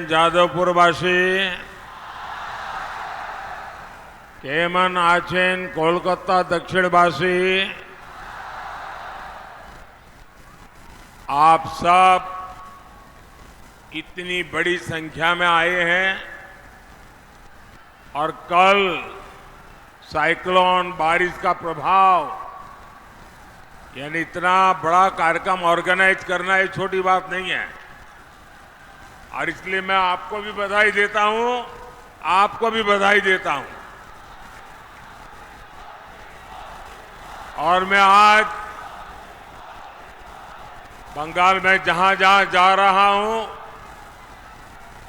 जादवपुरवासी, केमन आचेन कोलकाता दक्षिणवासी, आप सब इतनी बड़ी संख्या में आए हैं और कल साइक्लोन बारिश का प्रभाव, यानी इतना बड़ा कार्यक्रम ऑर्गेनाइज करना ये छोटी बात नहीं है। और इसलिए मैं आपको भी बधाई देता हूं, आपको भी बधाई देता हूं। और मैं आज बंगाल में जहां जहां जा रहा हूं,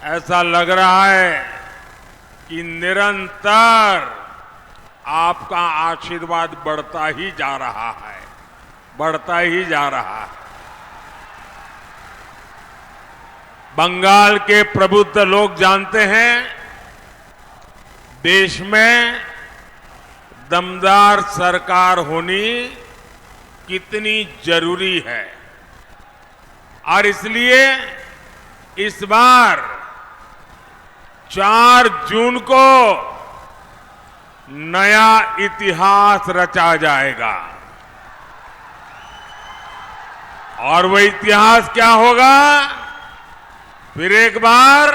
ऐसा लग रहा है कि निरंतर आपका आशीर्वाद बढ़ता ही जा रहा है, बढ़ता ही जा रहा है। बंगाल के प्रबुद्ध लोग जानते हैं देश में दमदार सरकार होनी कितनी जरूरी है, और इसलिए इस बार 4 जून को नया इतिहास रचा जाएगा। और वो इतिहास क्या होगा? फिर एक बार,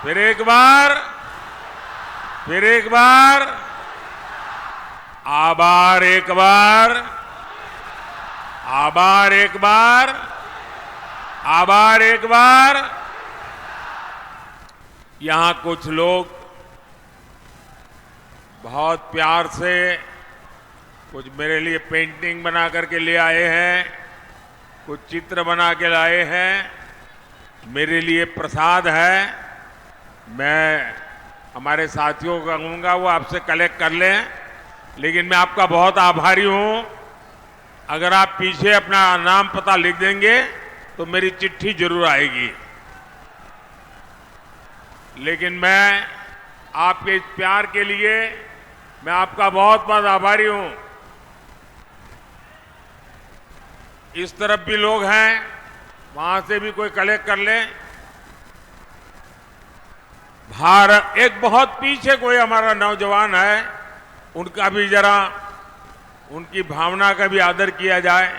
फिर एक बार, फिर एक बार, आभार एक बार, आभार एक बार, आभार एक बार। यहां कुछ लोग बहुत प्यार से कुछ मेरे लिए पेंटिंग बना करके ले आए हैं, कुछ चित्र बना के लाए हैं, मेरे लिए प्रसाद है। मैं हमारे साथियों को कहूंगा वो आपसे कलेक्ट कर लें, लेकिन मैं आपका बहुत आभारी हूं। अगर आप पीछे अपना नाम पता लिख देंगे तो मेरी चिट्ठी जरूर आएगी। लेकिन मैं आपके इस प्यार के लिए मैं आपका बहुत बहुत आभारी हूं। इस तरफ भी लोग हैं, वहां से भी कोई कलेक्ट कर ले। भारत, एक बहुत पीछे कोई हमारा नौजवान है, उनका भी जरा, उनकी भावना का भी आदर किया जाए।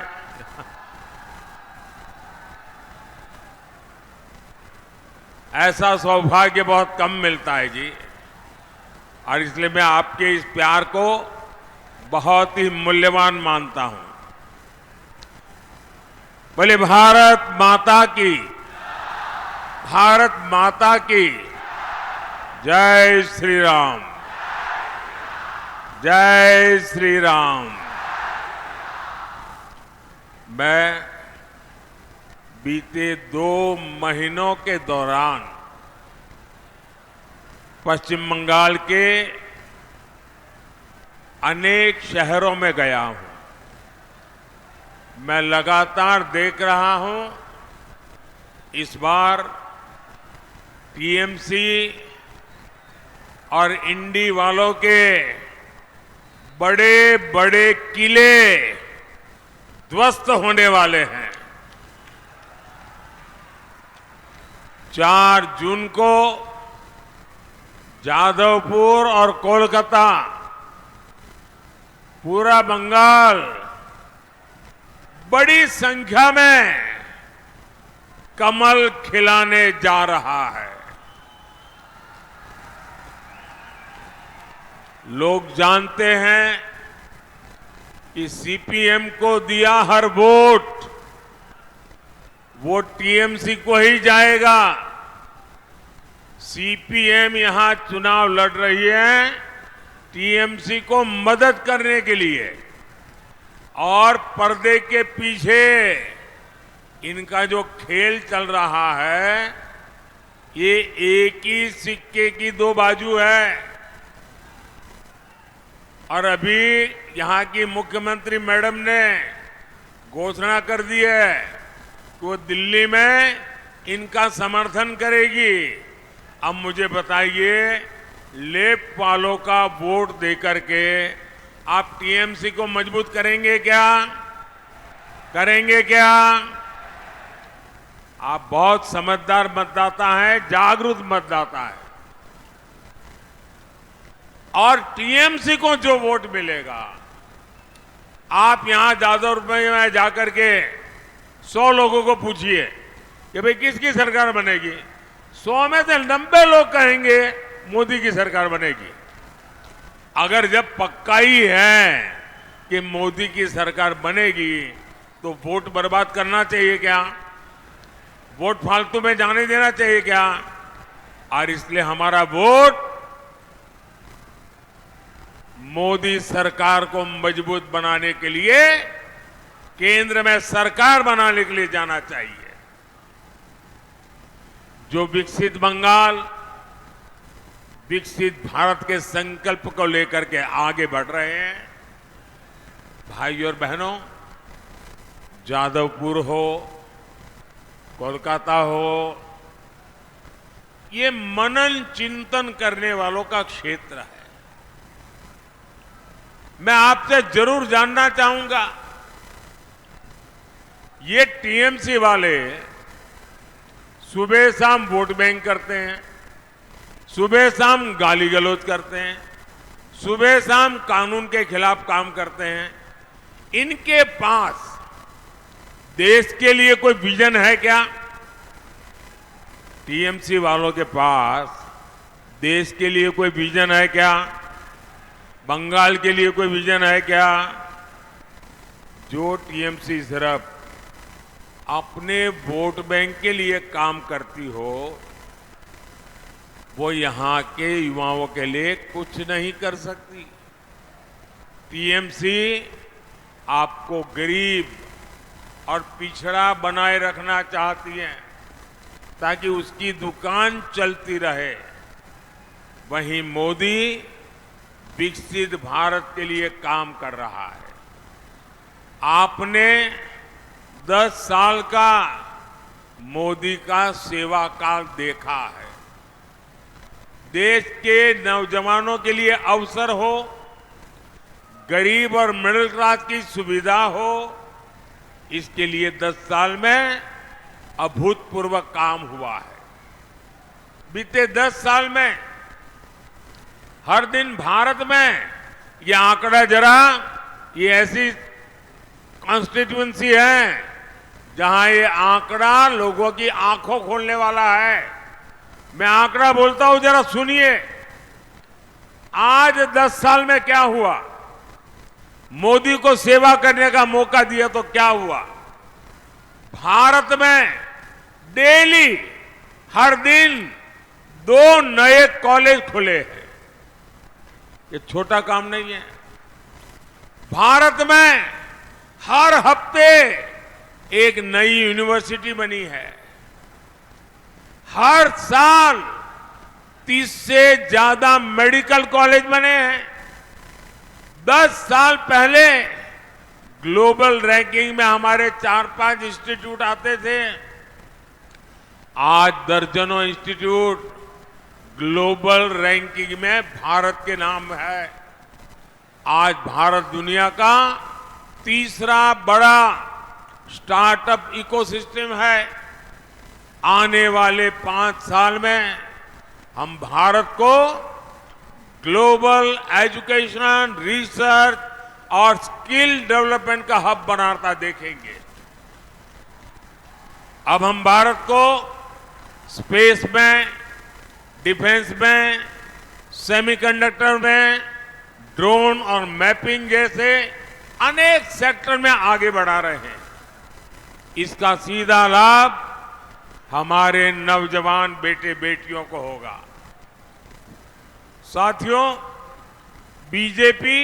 ऐसा सौभाग्य बहुत कम मिलता है जी, और इसलिए मैं आपके इस प्यार को बहुत ही मूल्यवान मानता हूं। बोले भारत माता की, भारत माता की जय श्री राम, जय श्री राम। मैं बीते 2 महीनों के दौरान पश्चिम बंगाल के अनेक शहरों में गया हूं। मैं लगातार देख रहा हूं, इस बार टीएमसी और इंडी वालों के बड़े बड़े किले ध्वस्त होने वाले हैं। 4 जून को जादवपुर और कोलकाता, पूरा बंगाल बड़ी संख्या में कमल खिलाने जा रहा है। लोग जानते हैं कि सीपीएम को दिया हर वोट, वो टीएमसी को ही जाएगा। सीपीएम यहां चुनाव लड़ रही है टीएमसी को मदद करने के लिए, और पर्दे के पीछे इनका जो खेल चल रहा है, ये एक ही सिक्के की 2 बाजू है। और अभी यहां की मुख्यमंत्री मैडम ने घोषणा कर दी है कि वो दिल्ली में इनका समर्थन करेगी। अब मुझे बताइए, लेफ्ट वालों का वोट देकर के आप टीएमसी को मजबूत करेंगे क्या? करेंगे क्या? आप बहुत समझदार मतदाता हैं, जागरूक मतदाता है। और टीएमसी को जो वोट मिलेगा, आप यहां जादवपुर में जाकर के 100 लोगों को पूछिए कि भाई किसकी सरकार बनेगी, 100 में से 90 लोग कहेंगे मोदी की सरकार बनेगी। अगर जब पक्का ही है कि मोदी की सरकार बनेगी तो वोट बर्बाद करना चाहिए क्या? वोट फालतू में जाने देना चाहिए क्या? और इसलिए हमारा वोट मोदी सरकार को मजबूत बनाने के लिए, केंद्र में सरकार बनाने के लिए जाना चाहिए। जो विकसित बंगाल, विकसित भारत के संकल्प को लेकर के आगे बढ़ रहे हैं, भाइयों और बहनों, जादवपुर हो, कोलकाता हो, ये मनन चिंतन करने वालों का क्षेत्र है। मैं आपसे जरूर जानना चाहूंगा, ये टीएमसी वाले सुबह शाम वोट बैंक करते हैं, सुबह शाम गाली गलौज करते हैं, सुबह शाम कानून के खिलाफ काम करते हैं। इनके पास देश के लिए कोई विजन है क्या? टीएमसी वालों के पास देश के लिए कोई विजन है क्या? बंगाल के लिए कोई विजन है क्या? जो टीएमसी सिर्फ अपने वोट बैंक के लिए काम करती हो, वो यहां के युवाओं के लिए कुछ नहीं कर सकती। टीएमसी आपको गरीब और पिछड़ा बनाए रखना चाहती है ताकि उसकी दुकान चलती रहे। वहीं मोदी विकसित भारत के लिए काम कर रहा है। आपने 10 साल का मोदी का सेवा काल देखा है। देश के नौजवानों के लिए अवसर हो, गरीब और मिडिल क्लास की सुविधा हो, इसके लिए 10 साल में अभूतपूर्व काम हुआ है। बीते 10 साल में हर दिन भारत में ये आंकड़ा जरा, ये ऐसी कॉन्स्टिट्यूएंसी है जहां ये आंकड़ा लोगों की आंखों खोलने वाला है। मैं आंकड़ा बोलता हूं, जरा सुनिए। आज 10 साल में क्या हुआ? मोदी को सेवा करने का मौका दिया तो क्या हुआ? भारत में डेली हर दिन 2 नए कॉलेज खुले हैं। ये छोटा काम नहीं है। भारत में हर हफ्ते एक नई यूनिवर्सिटी बनी है। हर साल 30 से ज्यादा मेडिकल कॉलेज बने हैं। 10 साल पहले ग्लोबल रैंकिंग में हमारे 4-5 इंस्टीट्यूट आते थे। आज दर्जनों इंस्टीट्यूट ग्लोबल रैंकिंग में भारत के नाम है। आज भारत दुनिया का तीसरा बड़ा स्टार्टअप इकोसिस्टम है। आने वाले 5 साल में हम भारत को ग्लोबल एजुकेशन, रिसर्च और स्किल डेवलपमेंट का हब बनाता देखेंगे। अब हम भारत को स्पेस में, डिफेंस में, सेमीकंडक्टर में, ड्रोन और मैपिंग जैसे अनेक सेक्टर में आगे बढ़ा रहे हैं। इसका सीधा लाभ हमारे नौजवान बेटे बेटियों को होगा। साथियों, बीजेपी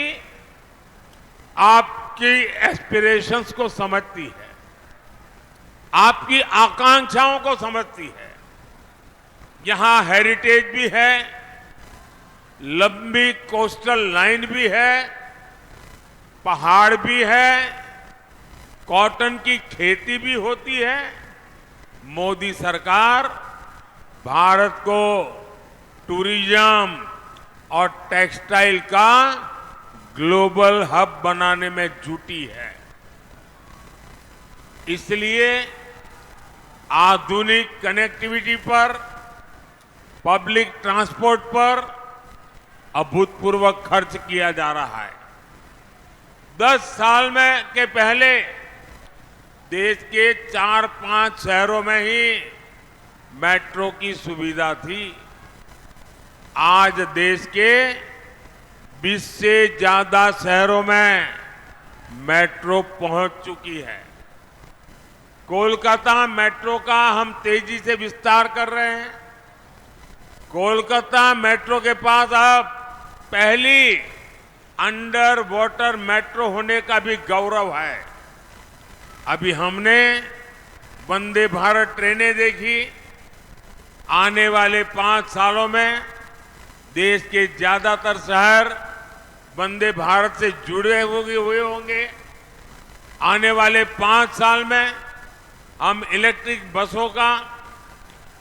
आपकी एस्पिरेशंस को समझती है, आपकी आकांक्षाओं को समझती है। यहां हेरिटेज भी है, लंबी कोस्टल लाइन भी है, पहाड़ भी है, कॉटन की खेती भी होती है। मोदी सरकार भारत को टूरिज्म और टेक्सटाइल का ग्लोबल हब बनाने में जुटी है। इसलिए आधुनिक कनेक्टिविटी पर, पब्लिक ट्रांसपोर्ट पर अभूतपूर्व खर्च किया जा रहा है। 10 साल में के पहले देश के 4-5 शहरों में ही मेट्रो की सुविधा थी। आज देश के 20 से ज्यादा शहरों में मेट्रो पहुंच चुकी है। कोलकाता मेट्रो का हम तेजी से विस्तार कर रहे हैं। कोलकाता मेट्रो के पास अब पहली अंडर वाटर मेट्रो होने का भी गौरव है। अभी हमने वंदे भारत ट्रेनें देखी। आने वाले 5 सालों में देश के ज्यादातर शहर वंदे भारत से जुड़े हुए होंगे। आने वाले 5 साल में हम इलेक्ट्रिक बसों का,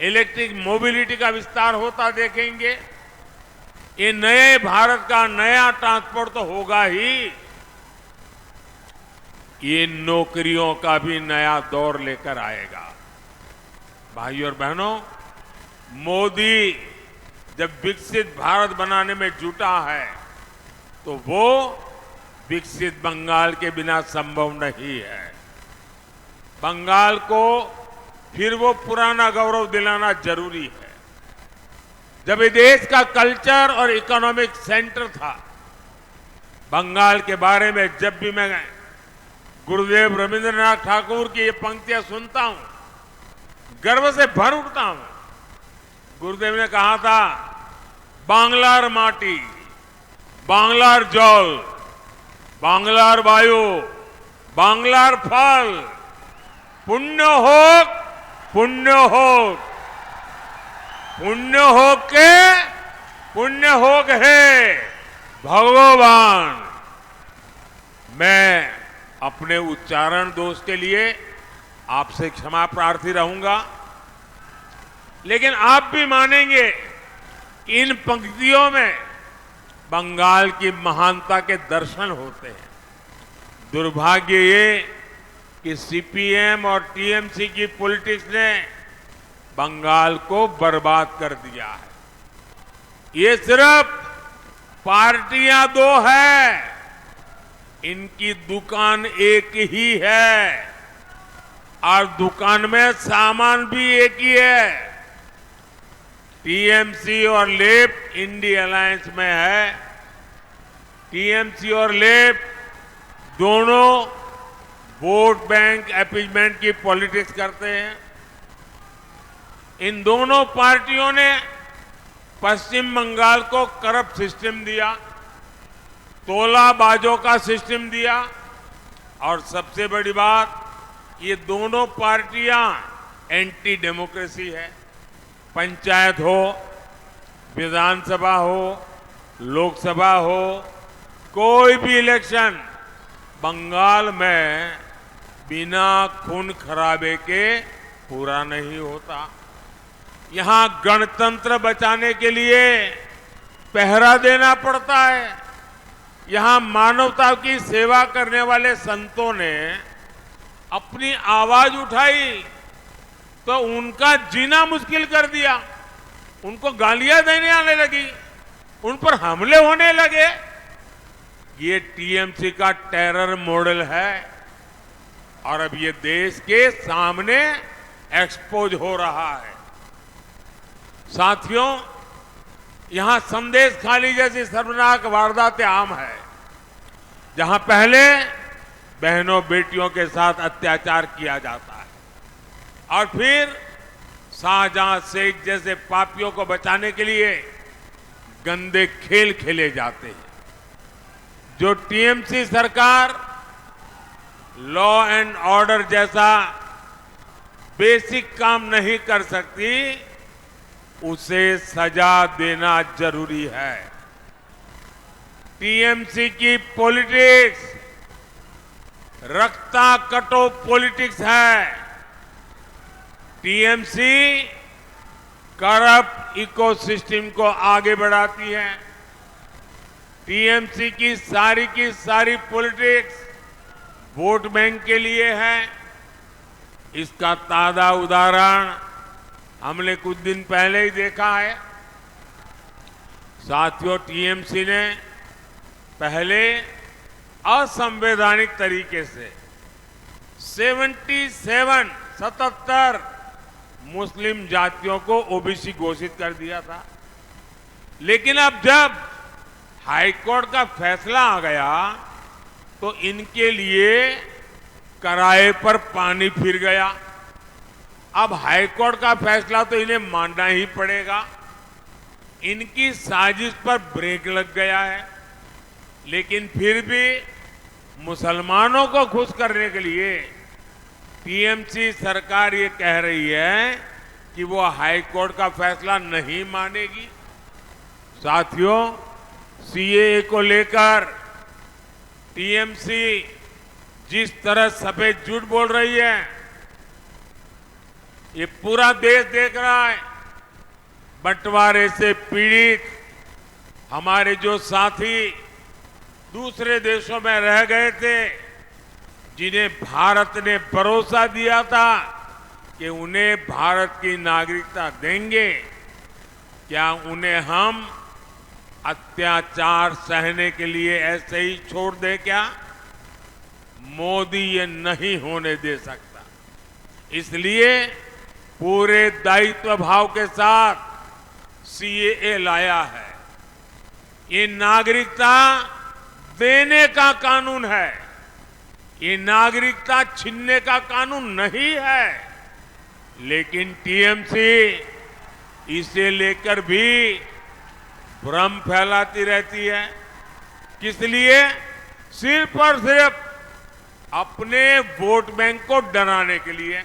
इलेक्ट्रिक मोबिलिटी का विस्तार होता देखेंगे। ये नए भारत का नया ट्रांसपोर्ट तो होगा ही, ये नौकरियों का भी नया दौर लेकर आएगा। भाइयों और बहनों, मोदी जब विकसित भारत बनाने में जुटा है तो वो विकसित बंगाल के बिना संभव नहीं है। बंगाल को फिर वो पुराना गौरव दिलाना जरूरी है। जब ये देश का कल्चर और इकोनॉमिक सेंटर था, बंगाल के बारे में जब भी मैं गुरुदेव रविंद्रनाथ ठाकुर की ये पंक्तियां सुनता हूं, गर्व से भर उठता हूं। गुरुदेव ने कहा था, बांग्लार माटी, बांग्लार जल, बांग्लार वायु, बांग्लार फल, पुण्य होक, पुण्य होक, पुण्य होक के पुण्य होक है भगवान। मैं अपने उच्चारण दोष के लिए आपसे क्षमा प्रार्थी रहूंगा, लेकिन आप भी मानेंगे कि इन पंक्तियों में बंगाल की महानता के दर्शन होते हैं। दुर्भाग्य ये कि सीपीएम और टीएमसी की पॉलिटिक्स ने बंगाल को बर्बाद कर दिया है। ये सिर्फ पार्टियां 2 है, इनकी दुकान एक ही है और दुकान में सामान भी एक ही है। टीएमसी और लेफ्ट इंडी अलायंस में है। टीएमसी और लेफ्ट दोनों वोट बैंक अपीजमेंट की पॉलिटिक्स करते हैं। इन दोनों पार्टियों ने पश्चिम बंगाल को करप्ट सिस्टम दिया, तोलाबाजों का सिस्टम दिया, और सबसे बड़ी बात, ये दोनों पार्टियां एंटी डेमोक्रेसी है। पंचायत हो, विधानसभा हो, लोकसभा हो, कोई भी इलेक्शन बंगाल में बिना खून खराबे के पूरा नहीं होता। यहां गणतंत्र बचाने के लिए पहरा देना पड़ता है। यहां मानवता की सेवा करने वाले संतों ने अपनी आवाज उठाई तो उनका जीना मुश्किल कर दिया। उनको गालियां देने आने लगी, उन पर हमले होने लगे। ये टीएमसी का टेरर मॉडल है और अब ये देश के सामने एक्सपोज हो रहा है। साथियों, यहां संदेश खाली जैसी शर्मनाक वारदातें आम है, जहां पहले बहनों बेटियों के साथ अत्याचार किया जाता है और फिर शाहजहां शेख जैसे पापियों को बचाने के लिए गंदे खेल खेले जाते हैं। जो टीएमसी सरकार लॉ एंड ऑर्डर जैसा बेसिक काम नहीं कर सकती, उसे सजा देना जरूरी है। टीएमसी की पॉलिटिक्स रक्ता कटो पॉलिटिक्स है। टीएमसी करप्ट इकोसिस्टम को आगे बढ़ाती है। टीएमसी की सारी पॉलिटिक्स वोट बैंक के लिए है। इसका ताजा उदाहरण हमने कुछ दिन पहले ही देखा है। साथियों, टीएमसी ने पहले असंवैधानिक तरीके से 77 मुस्लिम जातियों को ओबीसी घोषित कर दिया था। लेकिन अब जब हाईकोर्ट का फैसला आ गया तो इनके लिए कराए पर पानी फिर गया। अब हाईकोर्ट का फैसला तो इन्हें मानना ही पड़ेगा। इनकी साजिश पर ब्रेक लग गया है। लेकिन फिर भी मुसलमानों को खुश करने के लिए टीएमसी सरकार ये कह रही है कि वो हाईकोर्ट का फैसला नहीं मानेगी। साथियों, सीएए को लेकर टीएमसी जिस तरह सफेद झूठ बोल रही है, ये पूरा देश देख रहा है। बंटवारे से पीड़ित हमारे जो साथी दूसरे देशों में रह गए थे, जिन्हें भारत ने भरोसा दिया था कि उन्हें भारत की नागरिकता देंगे, क्या उन्हें हम अत्याचार सहने के लिए ऐसे ही छोड़ दे क्या? मोदी ये नहीं होने दे सकता। इसलिए पूरे दायित्व भाव के साथ सीएए लाया है। ये नागरिकता देने का कानून है, ये नागरिकता छीनने का कानून नहीं है। लेकिन टीएमसी इसे लेकर भी भ्रम फैलाती रहती है। किस लिए? सिर्फ और सिर्फ अपने वोट बैंक को डराने के लिए,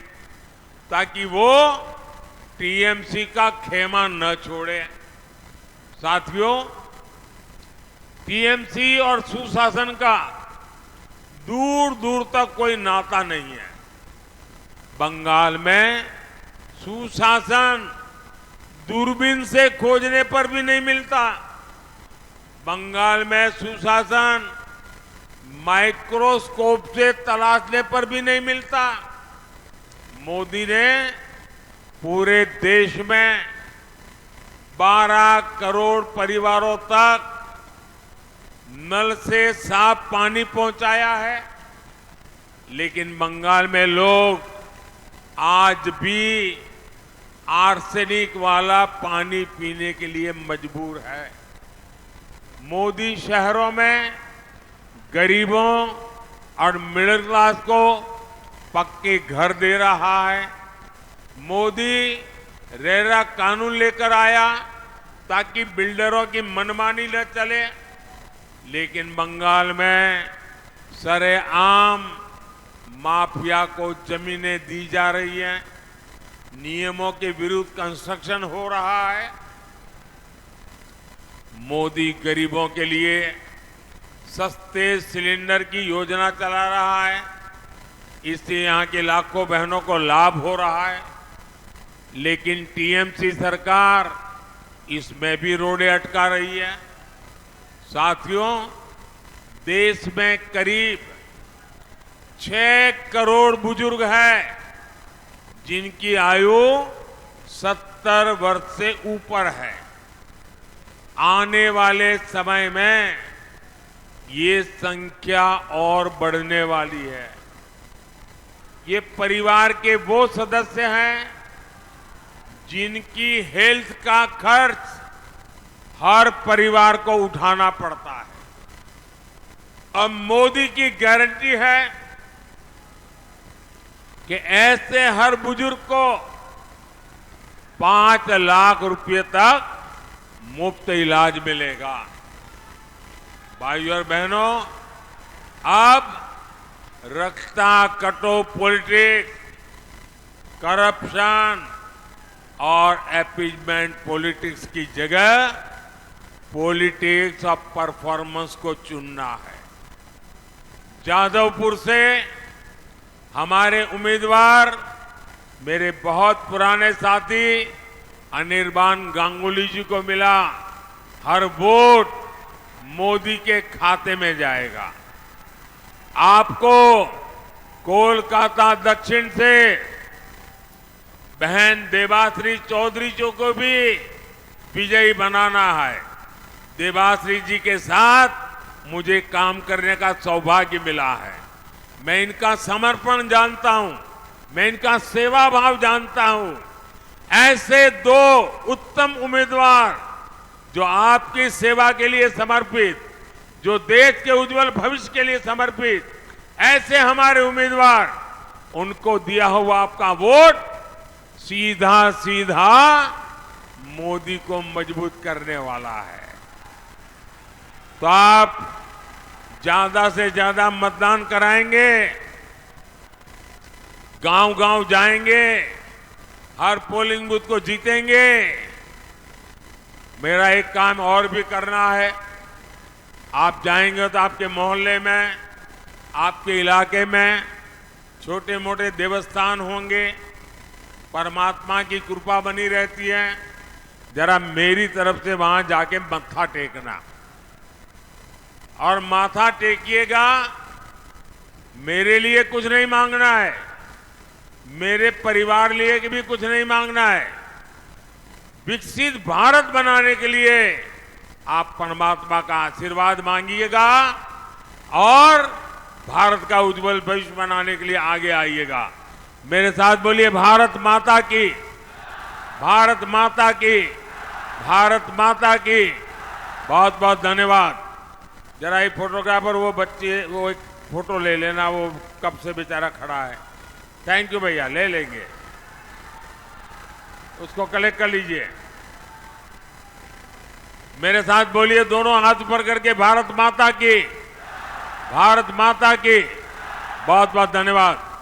ताकि वो टीएमसी का खेमा न छोड़े। साथियों, टीएमसी और सुशासन का दूर दूर तक कोई नाता नहीं है। बंगाल में सुशासन दूरबीन से खोजने पर भी नहीं मिलता। बंगाल में सुशासन माइक्रोस्कोप से तलाशने पर भी नहीं मिलता। मोदी ने पूरे देश में 12 करोड़ परिवारों तक नल से साफ पानी पहुंचाया है। लेकिन बंगाल में लोग आज भी आर्सेनिक वाला पानी पीने के लिए मजबूर है। मोदी शहरों में गरीबों और मिडिल क्लास को पक्के घर दे रहा है। मोदी रेरा कानून लेकर आया ताकि बिल्डरों की मनमानी न चले। लेकिन बंगाल में सरेआम माफिया को जमीनें दी जा रही हैं, नियमों के विरुद्ध कंस्ट्रक्शन हो रहा है। मोदी गरीबों के लिए सस्ते सिलेंडर की योजना चला रहा है। इससे यहां के लाखों बहनों को लाभ हो रहा है। लेकिन टीएमसी सरकार इसमें भी रोड़े अटका रही है। साथियों, देश में करीब 6 करोड़ बुजुर्ग हैं जिनकी आयु 70 वर्ष से ऊपर है। आने वाले समय में ये संख्या और बढ़ने वाली है। ये परिवार के वो सदस्य हैं जिनकी हेल्थ का खर्च हर परिवार को उठाना पड़ता है। अब मोदी की गारंटी है कि ऐसे हर बुजुर्ग को 5 लाख रुपए तक मुफ्त इलाज मिलेगा। भाइयों और बहनों, अब रखता कटो पॉलिटिक्स, करप्शन और अपीजमेंट पॉलिटिक्स की जगह पॉलिटिक्स ऑफ परफॉर्मेंस को चुनना है। जादवपुर से हमारे उम्मीदवार मेरे बहुत पुराने साथी अनिर्बान गांगुली जी को मिला। हर वोट मोदी के खाते में जाएगा। आपको कोलकाता दक्षिण से बहन देवाश्री चौधरी जी को भी विजयी बनाना है। देवाश्री जी के साथ मुझे काम करने का सौभाग्य मिला है। मैं इनका समर्पण जानता हूं, मैं इनका सेवा भाव जानता हूं। ऐसे दो उत्तम उम्मीदवार जो आपकी सेवा के लिए समर्पित, जो देश के उज्जवल भविष्य के लिए समर्पित, ऐसे हमारे उम्मीदवार, उनको दिया हुआ आपका वोट सीधा सीधा मोदी को मजबूत करने वाला है। तो आप ज्यादा से ज्यादा मतदान कराएंगे, गांव-गांव जाएंगे, हर पोलिंग बूथ को जीतेंगे। मेरा एक काम और भी करना है। आप जाएंगे तो आपके मोहल्ले में, आपके इलाके में छोटे मोटे देवस्थान होंगे, परमात्मा की कृपा बनी रहती है। जरा मेरी तरफ से वहां जाके मत्था टेकना, और माथा टेकिएगा। मेरे लिए कुछ नहीं मांगना है, मेरे परिवार लिए भी कुछ नहीं मांगना है। विकसित भारत बनाने के लिए आप परमात्मा का आशीर्वाद मांगिएगा और भारत का उज्जवल भविष्य बनाने के लिए आगे आइएगा। मेरे साथ बोलिए, भारत माता की, भारत माता की, भारत माता की। बहुत बहुत धन्यवाद। जरा एक फोटोग्राफर, वो बच्चे, वो एक फोटो ले लेना, वो कब से बेचारा खड़ा है। थैंक यू भैया, ले लेंगे, उसको कलेक्ट कर लीजिए। मेरे साथ बोलिए, दोनों हाथ ऊपर करके, भारत माता की, भारत माता की। बहुत बहुत धन्यवाद।